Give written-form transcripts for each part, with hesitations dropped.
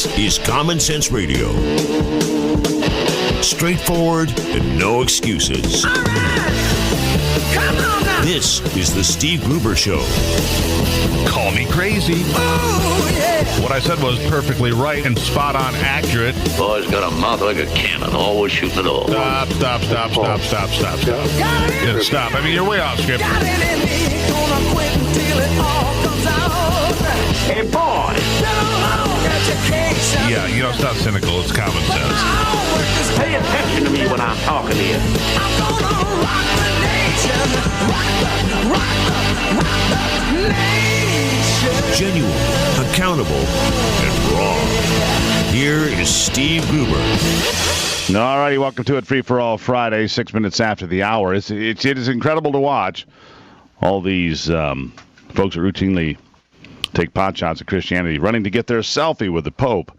This is Common Sense Radio. Straightforward and no excuses. All right. Come on now. This is the Steve Gruber Show. Call me crazy. Oh, yeah. What I said was perfectly right and spot on accurate. Boy's got a mouth like a cannon, always shooting it all. Stop. Got it in me. Stop. I mean, you're way off script. Got it in me. Gonna quit until it all comes out. Hey, boy! Been a long education. Yeah, it's not cynical. It's common sense. Pay attention to me when I'm talking to you. I'm gonna rock the nation. Rock the nation. Genuine, accountable, and raw. Here is Steve Gruber. All righty, welcome to it. Free for All Friday, 6 minutes after the hour. It is incredible to watch all these folks that routinely take pot shots at Christianity, running to get their selfie with the Pope.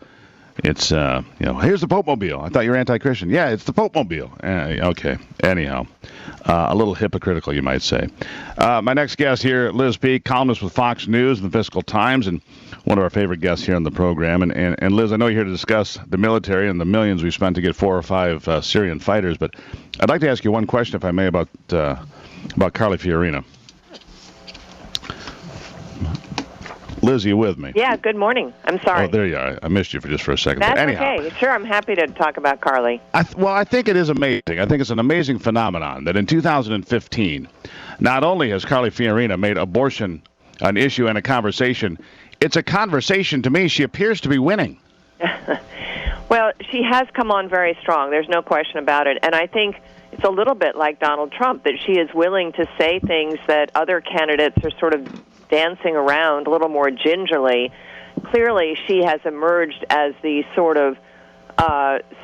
It's, here's the Pope-mobile. I thought you were anti-Christian. Yeah, it's the Pope-mobile. Okay. Anyhow, a little hypocritical, you might say. My next guest here, Liz Peek, columnist with Fox News and the Fiscal Times, and one of our favorite guests here on the program. And Liz, I know you're here to discuss the military and the millions we spent to get 4 or 5 Syrian fighters, but I'd like to ask you one question, if I may, about Carly Fiorina. Liz, are you with me? Yeah, good morning. I'm sorry. Oh, there you are. I missed you for a second. That's but anyhow, okay. Sure, I'm happy to talk about Carly. I think it is amazing. I think it's an amazing phenomenon that in 2015, not only has Carly Fiorina made abortion an issue and a conversation, it's a conversation to me she appears to be winning. Well, she has come on very strong. There's no question about it. And I think it's a little bit like Donald Trump, that she is willing to say things that other candidates are sort of dancing around a little more gingerly. Clearly, she has emerged as the sort of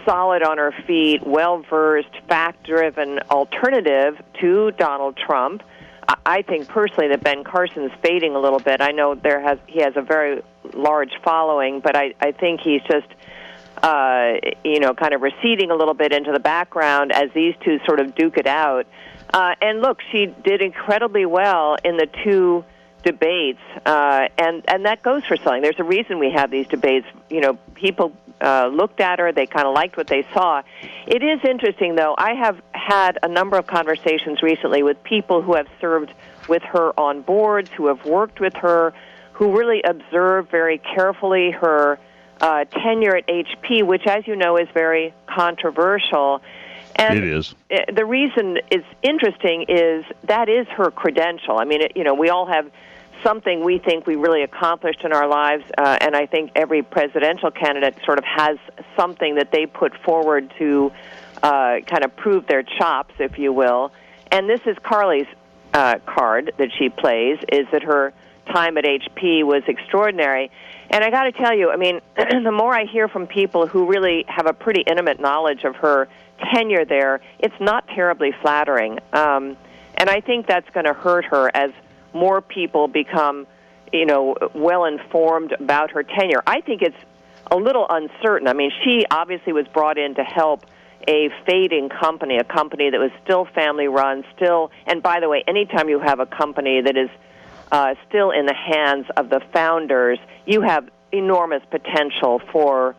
solid on her feet, well-versed, fact-driven alternative to Donald Trump. I think personally that Ben Carson's fading a little bit. I know he has a very large following, but I think he's just kind of receding a little bit into the background as these two sort of duke it out. And look, she did incredibly well in the 2 debates, and that goes for something. There's a reason we have these debates. People looked at her, they kind of liked what they saw. It is interesting, though. I have had a number of conversations recently with people who have served with her on boards, who have worked with her, who really observe very carefully her tenure at HP, which, as you know, is very controversial. And it is. The reason it's interesting is that is her credential. I mean, we all have something we think we really accomplished in our lives, and I think every presidential candidate sort of has something that they put forward to kind of prove their chops, if you will. And this is Carly's card that she plays, is that her time at HP was extraordinary. And I got to tell you, I mean, the more I hear from people who really have a pretty intimate knowledge of her tenure there, it's not terribly flattering. And I think that's going to hurt her as more people become, well-informed about her tenure. I think it's a little uncertain. I mean, she obviously was brought in to help a fading company, a company that was still family-run, and by the way, anytime you have a company that is still in the hands of the founders, you have enormous potential for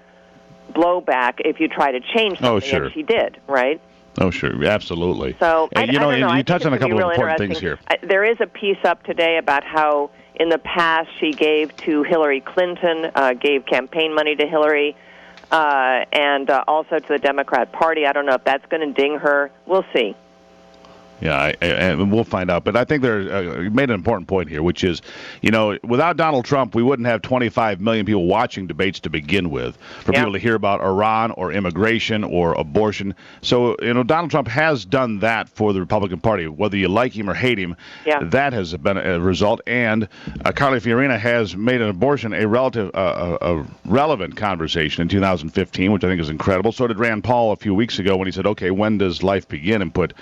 blowback if you try to change something, oh, sure. and she did, right? Oh, sure, absolutely. So, and, I don't know. You touched on a couple of important things here. There is a piece up today about how in the past she gave to Hillary Clinton, gave campaign money to Hillary, and also to the Democrat Party. I don't know if that's going to ding her. We'll see. Yeah, and we'll find out. But I think you made an important point here, which is, without Donald Trump, we wouldn't have 25 million people watching debates to begin with, for people to hear about Iran or immigration or abortion. So, Donald Trump has done that for the Republican Party. Whether you like him or hate him, that has been a result. And Carly Fiorina has made an abortion a relevant conversation in 2015, which I think is incredible. So did Rand Paul a few weeks ago when he said, okay, when does life begin, and put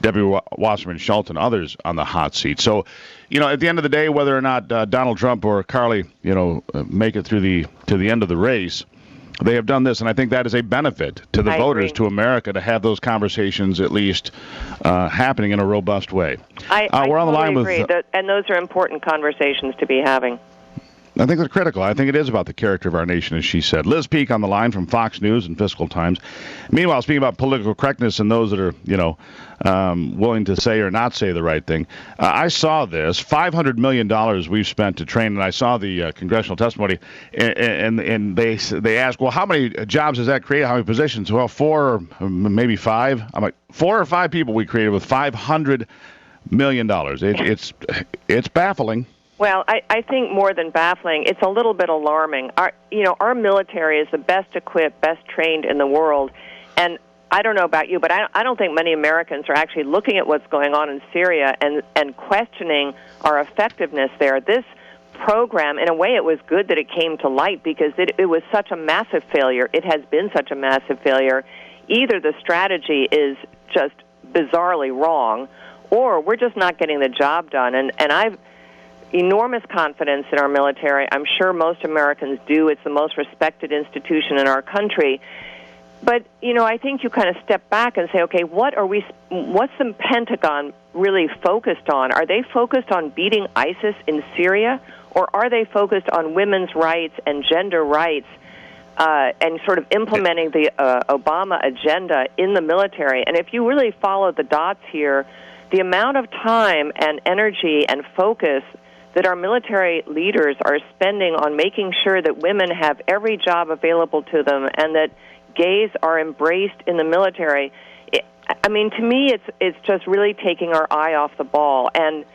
Debbie Wasserman Schultz and others on the hot seat. So, at the end of the day, whether or not Donald Trump or Carly, make it to the end of the race, they have done this, and I think that is a benefit to the voters, to America, to have those conversations at least happening in a robust way. I we're on the line agree, with, and those are important conversations to be having. I think they're critical. I think it is about the character of our nation, as she said. Liz Peek on the line from Fox News and Fiscal Times. Meanwhile, speaking about political correctness and those that are, willing to say or not say the right thing, I saw this $500 million we've spent to train, and I saw the congressional testimony, and they asked, well, how many jobs does that create? How many positions? Well, 4 or maybe 5. I'm like, 4 or 5 people we created with $500 million. It's baffling. Well, I think more than baffling, it's a little bit alarming. Our military is the best equipped, best trained in the world, and I don't know about you, but I don't think many Americans are actually looking at what's going on in Syria and questioning our effectiveness there. This program, in a way, it was good that it came to light because it was such a massive failure. It has been such a massive failure. Either the strategy is just bizarrely wrong, or we're just not getting the job done. And I've enormous confidence in our military. I'm sure most Americans do. It's the most respected institution in our country. But, I think you kind of step back and say, okay, what's the Pentagon really focused on? Are they focused on beating ISIS in Syria, or are they focused on women's rights and gender rights and sort of implementing the Obama agenda in the military? And if you really follow the dots here, the amount of time and energy and focus that our military leaders are spending on making sure that women have every job available to them and that gays are embraced in the military, to me, it's just really taking our eye off the ball, and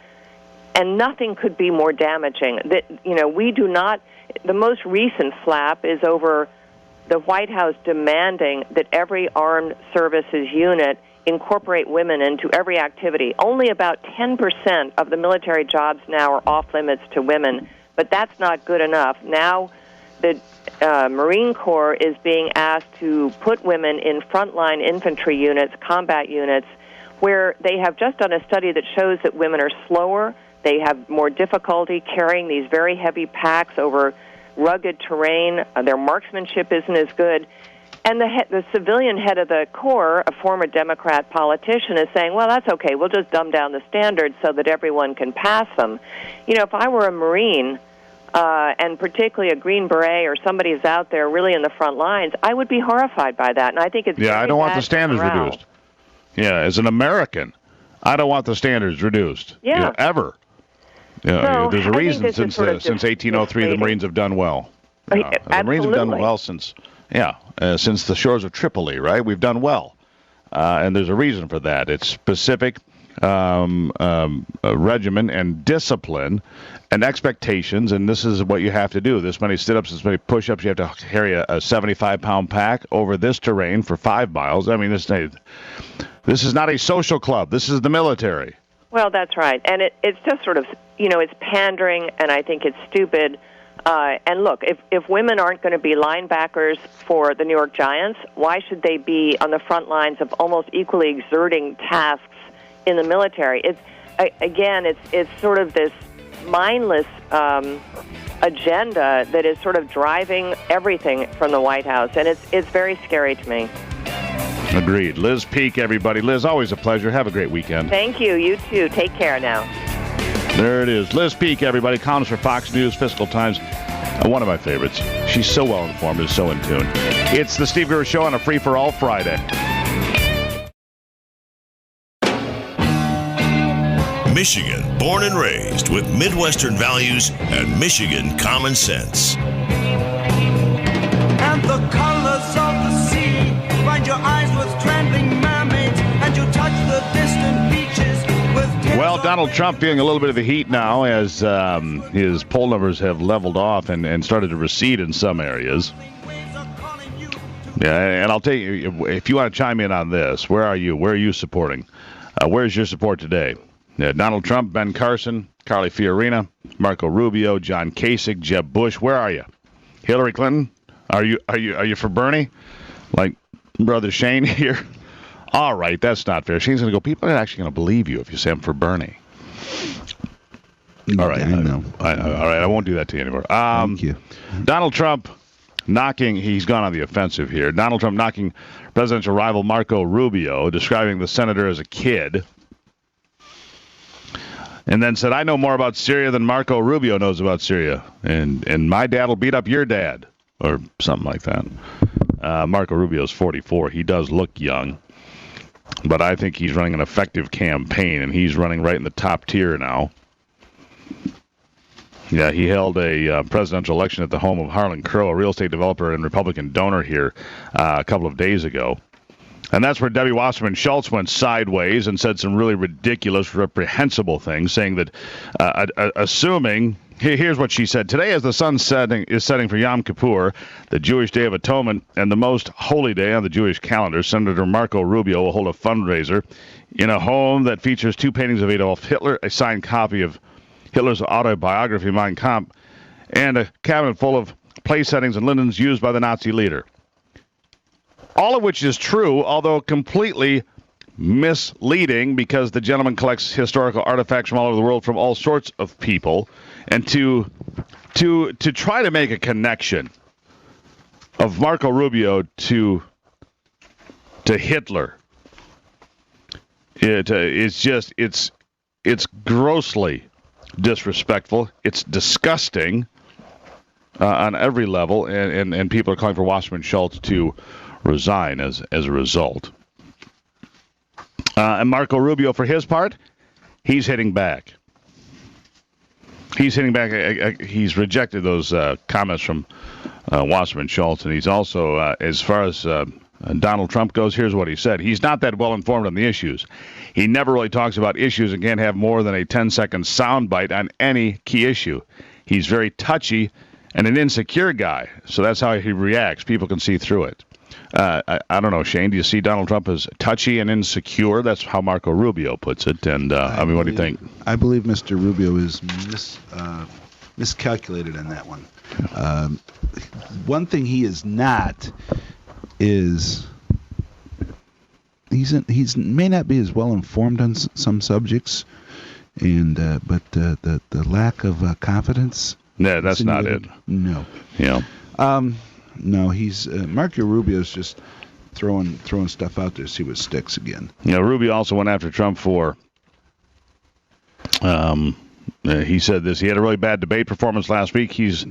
nothing could be more damaging. We do not. The most recent flap is over the White House demanding that every armed services unit incorporate women into every activity. Only about 10% of the military jobs now are off limits to women, but that's not good enough. Now the Marine Corps is being asked to put women in frontline infantry units, combat units, where they have just done a study that shows that women are slower, they have more difficulty carrying these very heavy packs over rugged terrain, their marksmanship isn't as good. And the civilian head of the Corps, a former Democrat politician, is saying, well, that's okay, we'll just dumb down the standards so that everyone can pass them. If I were a Marine, and particularly a Green Beret or somebody who's out there really in the front lines, I would be horrified by that. And I think it's I don't want the standards reduced. Yeah, as an American, I don't want the standards reduced. Yeah. Ever. So, there's a reason since 1803 the Marines have done well. The Marines have done well since the shores of Tripoli, right? We've done well. And there's a reason for that. It's specific regimen and discipline and expectations, and this is what you have to do. This many sit-ups, this many push-ups. You have to carry a 75-pound pack over this terrain for 5 miles. This is not a social club. This is the military. Well, that's right. And it's just sort of, it's pandering, and I think it's stupid. And look, if women aren't going to be linebackers for the New York Giants, why should they be on the front lines of almost equally exerting tasks in the military? It's sort of this mindless agenda that is sort of driving everything from the White House, and it's very scary to me. Agreed. Liz Peek, everybody. Liz, always a pleasure. Have a great weekend. Thank you. You too. Take care now. There it is. Liz Peek, everybody. Columnist for Fox News, Fiscal Times. One of my favorites. She's so well informed and so in tune. It's the Steve Gruber Show on a free-for-all Friday. Michigan, born and raised with Midwestern values and Michigan common sense. And the colors of the sea find your eyes with trembling mermaids, and you touch the distant beaches with... Well, Donald Trump feeling a little bit of the heat now as his poll numbers have leveled off and started to recede in some areas. Yeah, and I'll tell you, if you want to chime in on this, where are you? Where are you supporting? Where's your support today? Donald Trump, Ben Carson, Carly Fiorina, Marco Rubio, John Kasich, Jeb Bush. Where are you? Hillary Clinton? Are you for Bernie? Like Brother Shane here? All right, that's not fair. Shane's going to go, people are actually going to believe you if you say I'm for Bernie. All right. No. All right, I won't do that to you anymore. Thank you. Donald Trump he's gone on the offensive here. Donald Trump knocking presidential rival Marco Rubio, describing the senator as a kid. And then said, I know more about Syria than Marco Rubio knows about Syria. And my dad will beat up your dad, or something like that. Marco Rubio's 44. He does look young. But I think he's running an effective campaign, and he's running right in the top tier now. Yeah, he held a presidential election at the home of Harlan Crow, a real estate developer and Republican donor here a couple of days ago. And that's where Debbie Wasserman Schultz went sideways and said some really ridiculous, reprehensible things, saying that, assuming, here's what she said, today as the sun is setting for Yom Kippur, the Jewish Day of Atonement, and the most holy day on the Jewish calendar, Senator Marco Rubio will hold a fundraiser in a home that features 2 paintings of Adolf Hitler, a signed copy of Hitler's autobiography, Mein Kampf, and a cabinet full of place settings and linens used by the Nazi leader. All of which is true, although completely misleading, because the gentleman collects historical artifacts from all over the world from all sorts of people, and to try to make a connection of Marco Rubio to Hitler, it's grossly disrespectful. It's disgusting on every level, and people are calling for Wasserman Schultz to resign as a result. And Marco Rubio, for his part, he's hitting back. He's rejected those comments from Wasserman Schultz, and he's also, as far as Donald Trump goes, here's what he said. He's not that well informed on the issues. He never really talks about issues and can't have more than a 10-second soundbite on any key issue. He's very touchy and an insecure guy, so that's how he reacts. People can see through it. I don't know, Shane, do you see Donald Trump as touchy and insecure? That's how Marco Rubio puts it. And, what do you think? I believe Mr. Rubio is miscalculated on that one. One thing he is not is he's may not be as well informed on some subjects, and but the lack of confidence. Yeah, that's not it. No. Yeah. No, he's Marco Rubio's just throwing stuff out there to see what sticks again. Yeah, Rubio also went after Trump for. He said this. He had a really bad debate performance last week. He's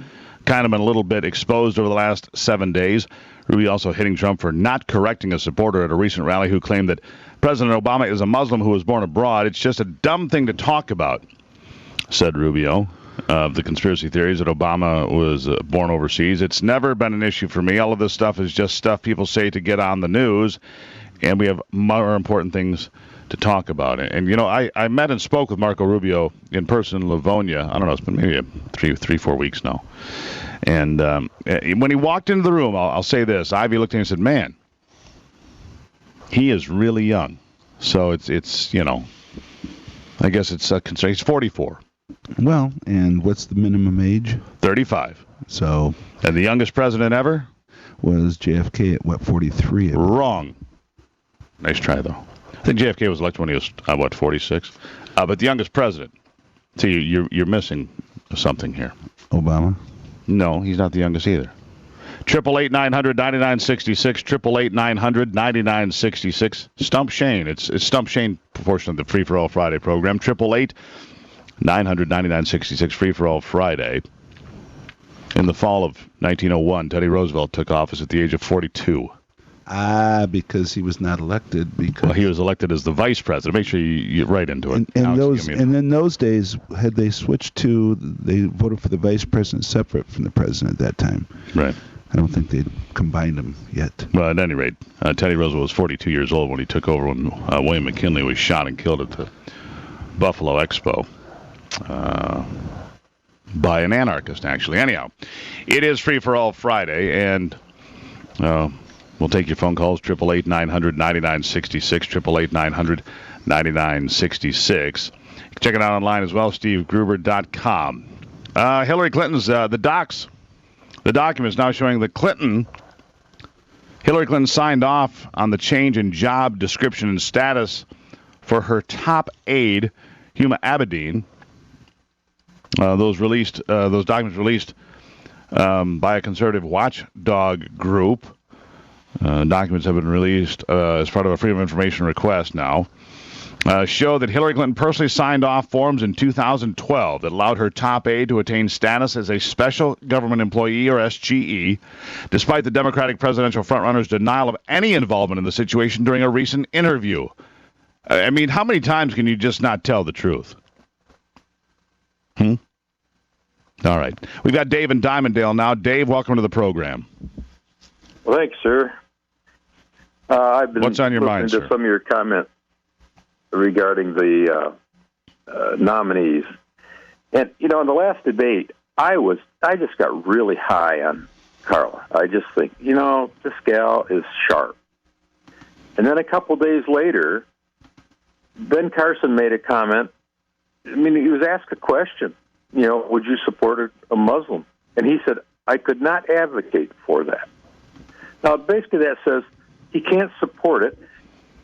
kind of been a little bit exposed over the last 7 days. Rubio also hitting Trump for not correcting a supporter at a recent rally who claimed that President Obama is a Muslim who was born abroad. It's just a dumb thing to talk about, said Rubio. The conspiracy theories that Obama was born overseas. It's never been an issue for me. All of this stuff is just stuff people say to get on the news, and we have more important things to talk about. And you know, I met and spoke with Marco Rubio in person in Livonia. I don't know, it's been maybe 3-4 weeks now. And when he walked into the room, I'll say this, Ivy looked at him and said, man, he is really young. So it's you know, I guess it's a concern. He's 44. Well, and what's the minimum age? 35. So. And the youngest president ever? Was JFK at, what, 43? Wrong. Nice try, though. I think JFK was elected when he was, 46? But the youngest president. See, you're missing something here. Obama? No, he's not the youngest either. 888-900-9966, 888-900-9966. Stump Shane. It's Stump Shane portion of the Free for All Friday program. 888-900-9966, Free for All Friday. In the fall of 1901, Teddy Roosevelt took office at the age of 42. Because he was not elected. Well, he was elected as the vice president. Make sure you write into it. And in those days, had they switched to, they voted for the vice president separate from the president at that time. Right. I don't think they'd combined them yet. Well, at any rate, Teddy Roosevelt was 42 years old when he took over when William McKinley was shot and killed at the Buffalo Expo by an anarchist, actually. Anyhow, it is Free for All Friday, and we'll take your phone calls, 888-900-9966, 888-900-9966. Check it out online as well, SteveGruber.com. Hillary Clinton's, the documents now showing that Hillary Clinton signed off on the change in job description and status for her top aide, Huma Abedin. Those documents released by a conservative watchdog group. Documents have been released as part of a Freedom of Information request now. show that Hillary Clinton personally signed off forms in 2012 that allowed her top aide to attain status as a special government employee, or SGE, despite the Democratic presidential frontrunner's denial of any involvement in the situation during a recent interview. I mean, how many times can you just not tell the truth? All right. We've got Dave in Dimondale now. Dave, welcome to the program. Well, thanks, sir. I've been What's on your mind, listening to sir? some of your comments regarding the nominees. And, in the last debate, I just got really high on Carla. I just think, this gal is sharp. And then a couple days later, Ben Carson made a comment. I mean, he was asked a question, would you support a Muslim? And he said, I could not advocate for that. Now, basically that says he can't support it,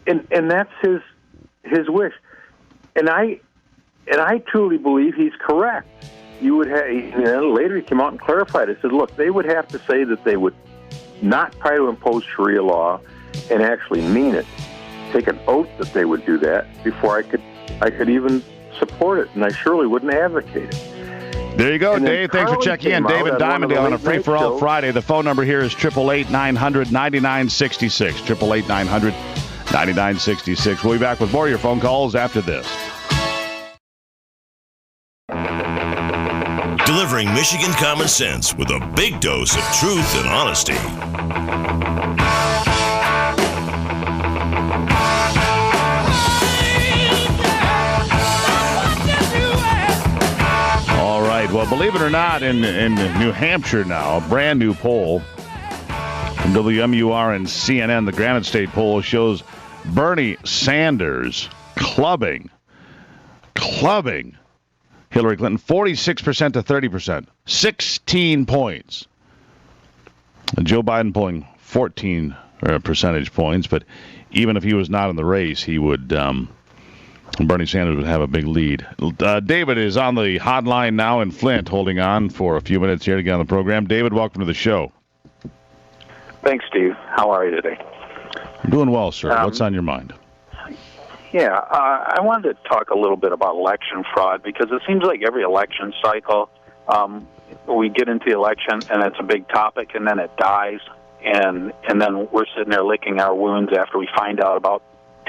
and that's his wish. And I truly believe he's correct. You would have, later he came out and clarified it. Said, look, they would have to say that they would not try to impose Sharia law and actually mean it. Take an oath that they would do that before I could even support it, and I surely wouldn't advocate it. There you go, And then Dave. Thanks for Carly checking in. came David out on one of the Dimondale on a late night free-for-all shows. Friday. The phone number here is 888-900-9966. 888-900-9966. We'll be back with more of your phone calls after this. Delivering Michigan common sense with a big dose of truth and honesty. All right. Well, believe it or not, in New Hampshire now, a brand new poll from WMUR and CNN, the Granite State poll, shows Bernie Sanders clubbing Hillary Clinton 46% to 30%, 16 points. And Joe Biden pulling 14 percentage points, but even if he was not in the race, he would. Bernie Sanders would have a big lead. David is on the hotline now in Flint, holding on for a few minutes here to get on the program. David, welcome to the show. Thanks, Steve. How are you today? I'm doing well, sir. What's on your mind? Yeah, I wanted to talk a little bit about election fraud, because it seems like every election cycle, we get into the election and it's a big topic, and then it dies, and then we're sitting there licking our wounds after we find out about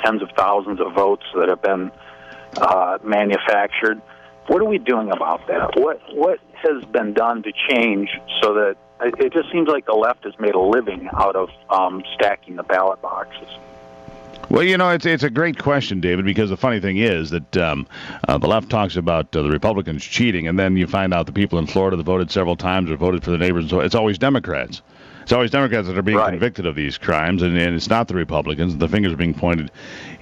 tens of thousands of votes that have been manufactured. What are we doing about that? What has been done to change so that it just seems like the left has made a living out of stacking the ballot boxes? Well, it's a great question, David, because the funny thing is that the left talks about the Republicans cheating, and then you find out the people in Florida that voted several times or voted for the neighbors. So it's always Democrats. It's always Democrats that are being convicted of these crimes, and it's not the Republicans. The fingers are being pointed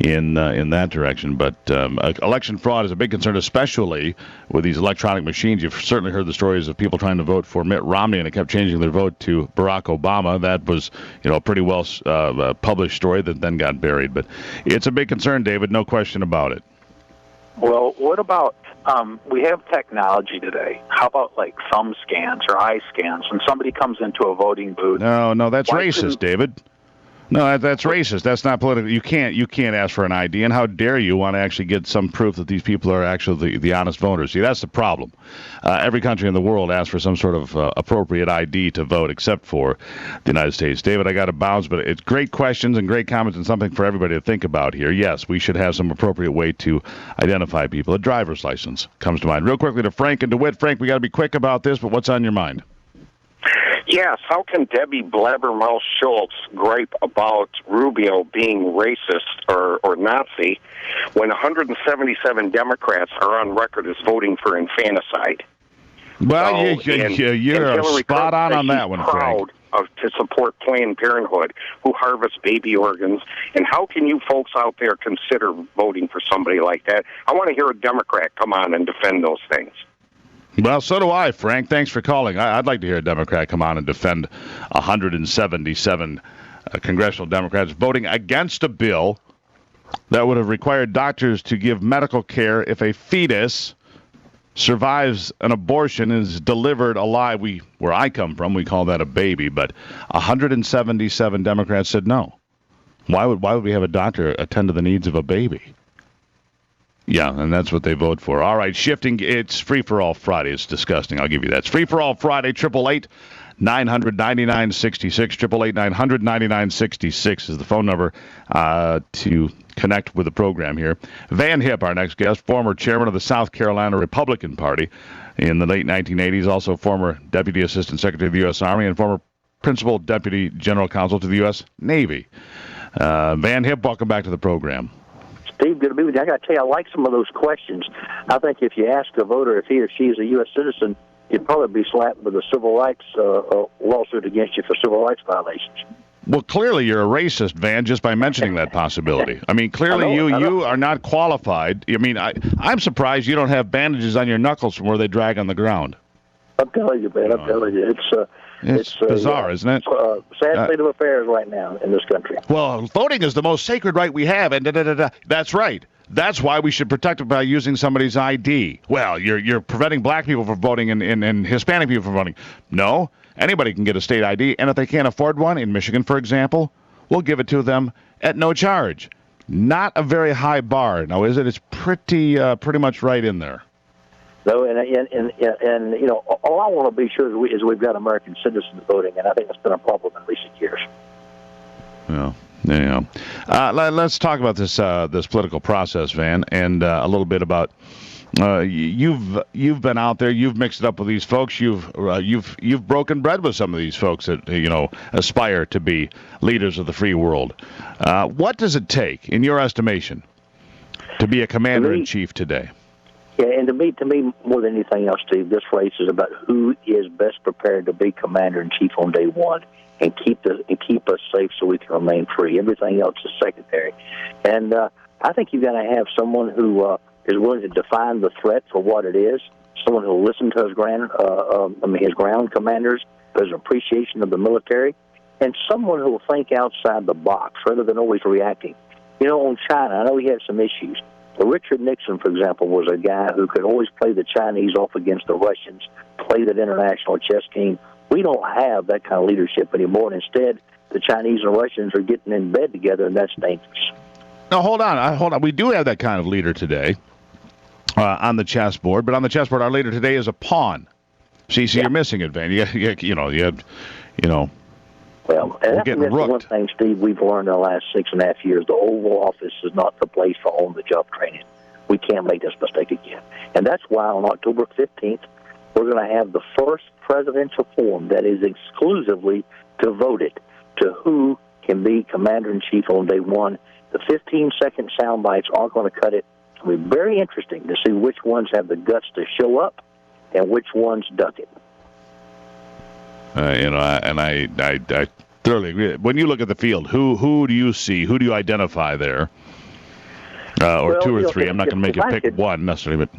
in that direction. But election fraud is a big concern, especially with these electronic machines. You've certainly heard the stories of people trying to vote for Mitt Romney, and it kept changing their vote to Barack Obama. That was, a pretty well published story that then got buried. But it's a big concern, David, no question about it. Well, what about, we have technology today. How about like thumb scans or eye scans? When somebody comes into a voting booth. No, that's racist, David. No, that's racist. That's not political. You can't ask for an ID, and how dare you want to actually get some proof that these people are actually the honest voters? See, that's the problem. Every country in the world asks for some sort of appropriate ID to vote, except for the United States. David, I got to bounce, but it's great questions and great comments and something for everybody to think about here. Yes, we should have some appropriate way to identify people. A driver's license comes to mind. Real quickly to Frank and DeWitt. Frank, we got to be quick about this, but what's on your mind? Yes, how can Debbie Blabbermouth Schultz gripe about Rubio being racist or Nazi when 177 Democrats are on record as voting for infanticide? Well, you're spot on that one, Frank. To support Planned Parenthood, who harvests baby organs. And how can you folks out there consider voting for somebody like that? I want to hear a Democrat come on and defend those things. Well, so do I, Frank. Thanks for calling. I'd like to hear a Democrat come on and defend 177 congressional Democrats voting against a bill that would have required doctors to give medical care if a fetus survives an abortion and is delivered alive. Where I come from, we call that a baby, but 177 Democrats said no. Why would we have a doctor attend to the needs of a baby? Yeah, and that's what they vote for. All right, shifting. It's free-for-all Friday. It's disgusting. I'll give you that. It's free-for-all Friday, 888-900-9966. 888-900-9966 is the phone number to connect with the program here. Van Hipp, our next guest, former chairman of the South Carolina Republican Party in the late 1980s, also former Deputy Assistant Secretary of the U.S. Army and former Principal Deputy General Counsel to the U.S. Navy. Van Hipp, welcome back to the program. Steve, good to be with you. I got to tell you, I like some of those questions. I think if you ask a voter if he or she is a U.S. citizen, you'd probably be slapped with a civil rights lawsuit against you for civil rights violations. Well, clearly you're a racist, Van, just by mentioning that possibility. I mean, clearly you are not qualified. I mean, I'm surprised you don't have bandages on your knuckles from where they drag on the ground. I'm telling you, man. I'm telling you. It's bizarre, isn't it? Sad state of affairs right now in this country. Well, voting is the most sacred right we have, and that's right. That's why we should protect it by using somebody's ID. Well, you're preventing black people from voting and Hispanic people from voting. No, anybody can get a state ID, and if they can't afford one, in Michigan, for example, we'll give it to them at no charge. Not a very high bar, now is it? It's pretty much right in there. No, and you know, all I want to be sure is we've got American citizens voting, and I think that's been a problem in recent years. Yeah. Let's talk about this political process, Van, and a little bit about you've been out there, you've mixed it up with these folks, you've broken bread with some of these folks that aspire to be leaders of the free world. What does it take, in your estimation, to be a commander-in-chief today? Yeah, and to me, more than anything else, Steve, this race is about who is best prepared to be commander-in-chief on day one and keep us safe so we can remain free. Everything else is secondary. And I think you've got to have someone who is willing to define the threat for what it is, someone who will listen to his ground commanders, who has an appreciation of the military, and someone who will think outside the box rather than always reacting. You know, on China, I know he had some issues. Richard Nixon, for example, was a guy who could always play the Chinese off against the Russians, play that international chess game. We don't have that kind of leadership anymore, and instead the Chinese and Russians are getting in bed together, and that's dangerous. Now, hold on. We do have that kind of leader today on the chessboard, but on the chessboard, our leader today is a pawn. So you're missing it, Van. Well, and that's one thing, Steve, we've learned in the last 6.5 years. The Oval Office is not the place for on-the-job training. We can't make this mistake again. And that's why on October 15th, we're going to have the first presidential forum that is exclusively devoted to who can be commander-in-chief on day one. The 15-second sound bites aren't going to cut it. It'll be very interesting to see which ones have the guts to show up and which ones duck it. I thoroughly agree. When you look at the field, who do you see? Who do you identify there? Or two or three. I'm not going to make you pick one necessarily, but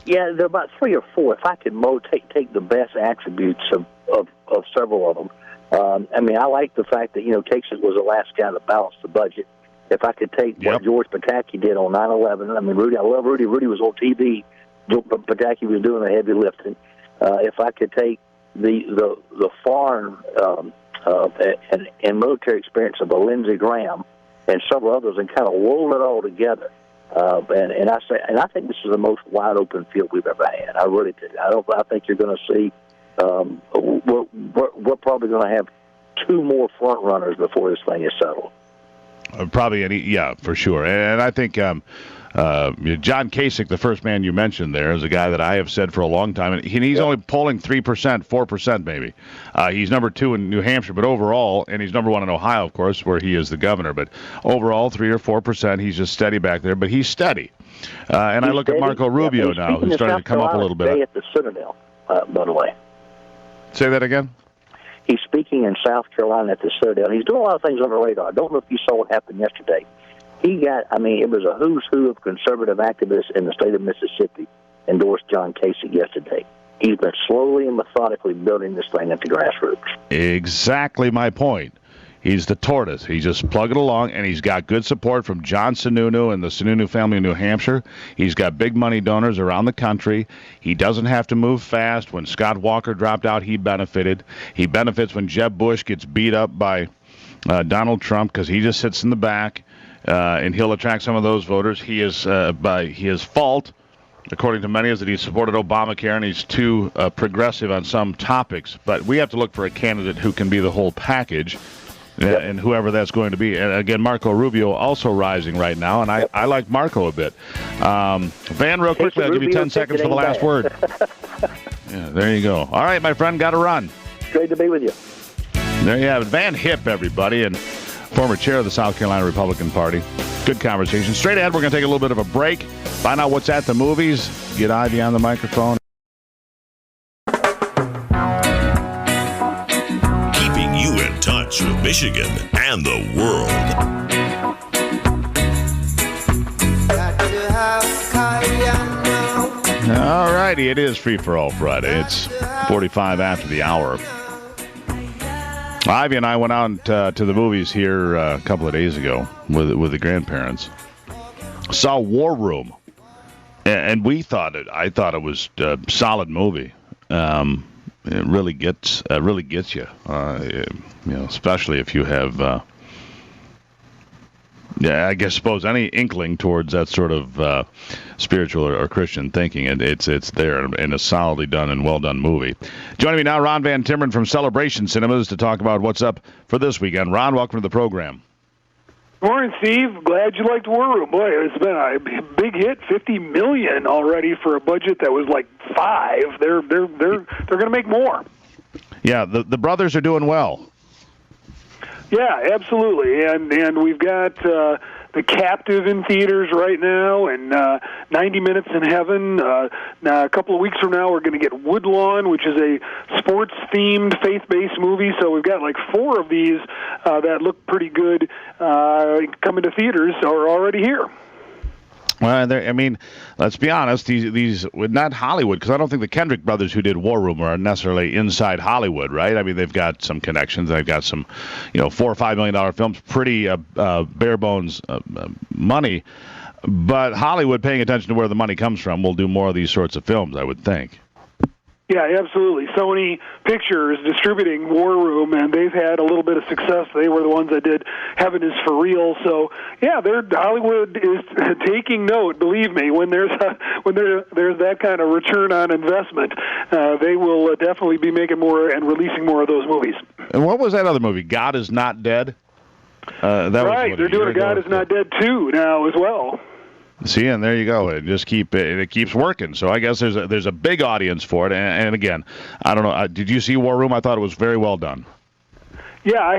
yeah, there are about 3 or 4. If I could take the best attributes of several of them. I like the fact that Texas was the last guy to balance the budget. If I could take what George Pataki did on 9/11, I love Rudy. Rudy was on TV. Pataki was doing the heavy lifting. If I could take the foreign and military experience of a Lindsey Graham and several others and kind of roll it all together. And I think this is the most wide open field we've ever had. I really did. I think you're going to see. We're probably going to have 2 more front runners before this thing is settled. For sure. And I think John Kasich, the first man you mentioned there, is a guy that I have said for a long time, and he's only polling 3%, 4% maybe. He's number 2 in New Hampshire, but overall, and he's number 1 in Ohio, of course, where he is the governor. But overall, 3 or 4%. He's just steady back there, but he's steady. And I look at Marco Rubio now, who's starting to come up a little bit. At the Citadel, by the way. Say that again? He's speaking in South Carolina at the Citadel. He's doing a lot of things on the radar. I don't know if you saw what happened yesterday. It was a who's who of conservative activists in the state of Mississippi endorsed John Kasich yesterday. He's been slowly and methodically building this thing at the grassroots. Exactly my point. He's the tortoise. He's just plugging along, and he's got good support from John Sununu and the Sununu family in New Hampshire. He's got big money donors around the country. He doesn't have to move fast. When Scott Walker dropped out, he benefited. He benefits when Jeb Bush gets beat up by Donald Trump because he just sits in the back. and he'll attract some of those voters. By his fault, according to many, is that he supported Obamacare and he's too progressive on some topics. But we have to look for a candidate who can be the whole package, and whoever that's going to be. And again, Marco Rubio also rising right now, and I like Marco a bit. Van, real quickly, I'll give you 10 seconds for the last word. Yeah, there you go. All right, my friend, got to run. Great to be with you. There you have it. Van Hipp, everybody, and former chair of the South Carolina Republican Party. Good conversation. Straight ahead, we're going to take a little bit of a break, find out what's at the movies, get Ivy on the microphone. Keeping you in touch with Michigan and the world. All righty, it is Free for All Friday. It's 45 after the hour. Ivy and I went out to the movies here a couple of days ago with the grandparents. Saw War Room, and I thought it was a solid movie. It really gets you, especially if you have, I suppose any inkling towards that sort of spiritual or Christian thinking. It's there in a solidly done and well done movie. Joining me now, Ron Van Timmeren from Celebration Cinemas to talk about what's up for this weekend. Ron, welcome to the program. Morning, Steve. Glad you liked War Room. Boy, it's been a big hit. $50 million already for a budget that was like $5 million. They're going to make more. Yeah, the brothers are doing well. Yeah, absolutely. And we've got The Captive in theaters right now, and 90 Minutes in Heaven. Now, a couple of weeks from now, we're going to get Woodlawn, which is a sports-themed, faith-based movie. So we've got like 4 of these that look pretty good coming to theaters are already here. Well, let's be honest. These not Hollywood, because I don't think the Kendrick brothers who did War Room are necessarily inside Hollywood, right? I mean, they've got some connections. They've got some, $4 or $5 million films, pretty bare bones money. But Hollywood, paying attention to where the money comes from, will do more of these sorts of films, I would think. Yeah, absolutely. Sony Pictures distributing War Room, and they've had a little bit of success. They were the ones that did Heaven is for Real. So, yeah, Hollywood is taking note. Believe me, when there's that kind of return on investment, they will definitely be making more and releasing more of those movies. And what was that other movie? God is Not Dead. Right, they're doing a God is Not Dead 2 now as well. See, and there you go. It keeps working. So I guess there's a big audience for it. And again, I don't know. Did you see War Room? I thought it was very well done. Yeah, I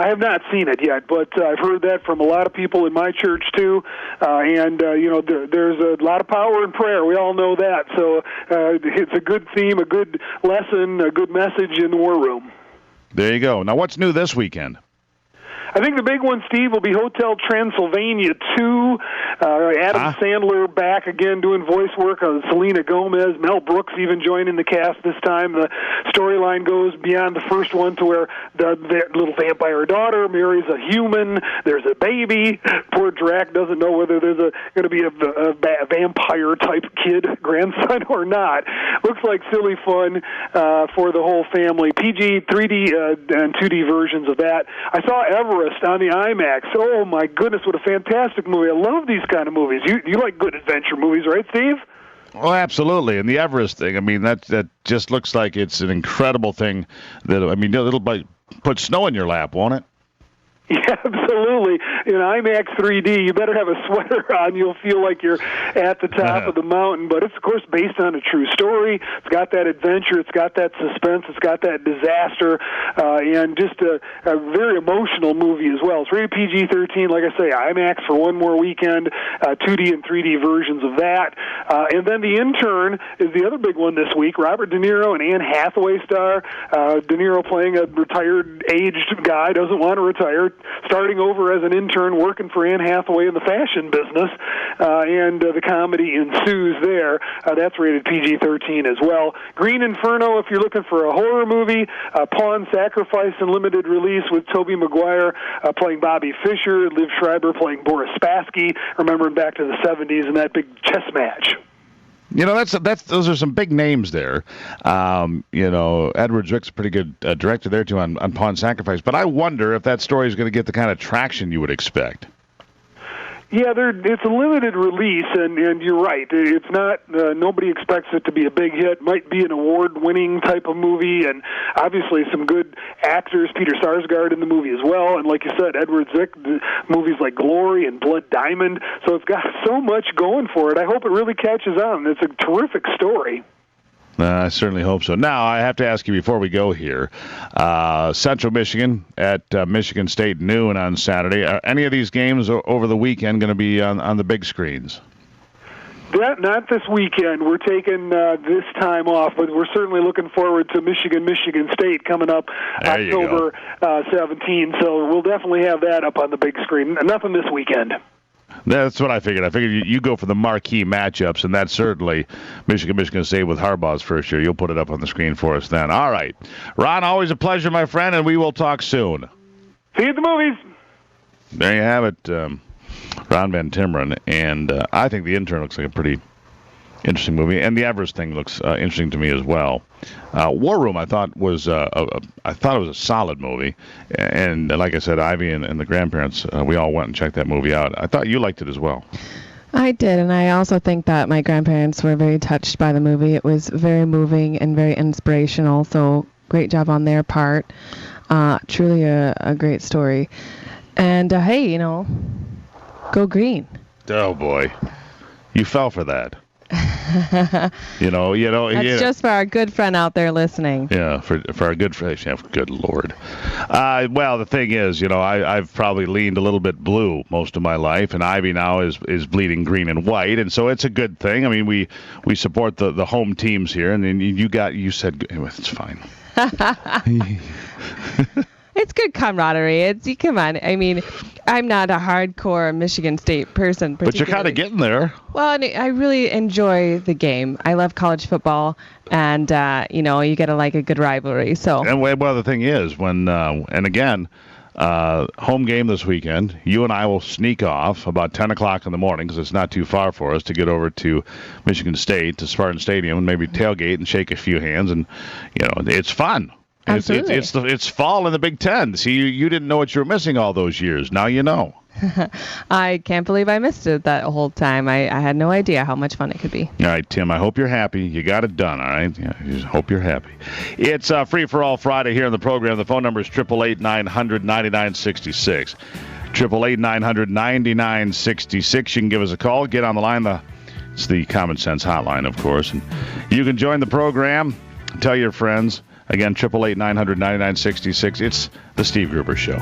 have not seen it yet, but I've heard that from a lot of people in my church too. There's a lot of power in prayer. We all know that. So it's a good theme, a good lesson, a good message in the War Room. There you go. Now, what's new this weekend? I think the big one, Steve, will be Hotel Transylvania 2. Adam Sandler back again doing voice work on Selena Gomez. Mel Brooks even joining the cast this time. The storyline goes beyond the first one to where the little vampire daughter marries a human. There's a baby. Poor Drac doesn't know whether there's going to be a vampire-type kid, grandson, or not. Looks like silly fun for the whole family. PG, 3D, and 2D versions of that. I saw Everest on the IMAX. Oh, my goodness, what a fantastic movie. I love these kind of movies. You like good adventure movies, right, Steve? Oh, absolutely. And the Everest thing, that just looks like it's an incredible thing. It'll put snow in your lap, won't it? Yeah, absolutely. In IMAX 3D, you better have a sweater on. You'll feel like you're at the top of the mountain. But it's, of course, based on a true story. It's got that adventure. It's got that suspense. It's got that disaster. And just a very emotional movie as well. It's rated PG-13. Like I say, IMAX for one more weekend, 2D and 3D versions of that. And then The Intern is the other big one this week. Robert De Niro and Anne Hathaway star. De Niro playing a retired, aged guy, doesn't want to retire, starting over as an intern working for Anne Hathaway in the fashion business, and the comedy ensues there. That's rated PG-13 as well. Green Inferno, if you're looking for a horror movie. Pawn Sacrifice in limited release with Tobey Maguire playing Bobby Fischer, Liv Schreiber playing Boris Spassky, remembering back to the 70s and that big chess match. Those are some big names there. Edward Zwick's a pretty good director there too on Pawn Sacrifice. But I wonder if that story is going to get the kind of traction you would expect. Yeah, it's a limited release, and you're right. It's not. Nobody expects it to be a big hit. Might be an award-winning type of movie, and obviously some good actors. Peter Sarsgaard in the movie as well, and like you said, Edward Zick, movies like Glory and Blood Diamond. So it's got so much going for it. I hope it really catches on. It's a terrific story. I certainly hope so. Now, I have to ask you before we go here, Central Michigan at Michigan State noon on Saturday. Are any of these games over the weekend going to be on the big screens? Not this weekend. We're taking this time off, but we're certainly looking forward to Michigan State coming up October 17. So we'll definitely have that up on the big screen. Nothing this weekend. That's what I figured. I figured you go for the marquee matchups, and that's certainly Michigan State with Harbaugh's first year. You'll put it up on the screen for us then. All right. Ron, always a pleasure, my friend, and we will talk soon. See you at the movies. There you have it, Ron Van Timmeren. And I think The Intern looks like a pretty interesting movie, and the Everest thing looks interesting to me as well. War Room, I thought was a solid movie, and like I said, Ivy and the grandparents, we all went and checked that movie out. I thought you liked it as well. I did, and I also think that my grandparents were very touched by the movie. It was very moving and very inspirational, so great job on their part. Truly a great story. And hey, go green. Oh boy, you fell for that. That's just for our good friend out there listening. Yeah, for our good friend. Yeah, good Lord. Well, the thing is, I've probably leaned a little bit blue most of my life, and Ivy now is bleeding green and white, and so it's a good thing. I mean, we support the home teams here, and then you said it's fine. It's good camaraderie. Come on. I mean, I'm not a hardcore Michigan State person. But you're kind of getting there. Well, I really enjoy the game. I love college football, and, you got to like a good rivalry. So. And well, the thing is, when and again, home game this weekend, you and I will sneak off about 10 o'clock in the morning because it's not too far for us to get over to Michigan State, to Spartan Stadium, and maybe tailgate and shake a few hands. And, it's fun. Absolutely. It's fall in the Big Ten. See, you didn't know what you were missing all those years. Now you know. I can't believe I missed it that whole time. I had no idea how much fun it could be. All right, Tim, I hope you're happy. You got it done, all right? Yeah, I just hope you're happy. It's Free for All Friday here on the program. The phone number is 888-900-9966. 888-900-9966. You can give us a call. Get on the line. It's the Common Sense Hotline, of course. And you can join the program. Tell your friends. Again, 888-900-9966. It's the Steve Gruber Show.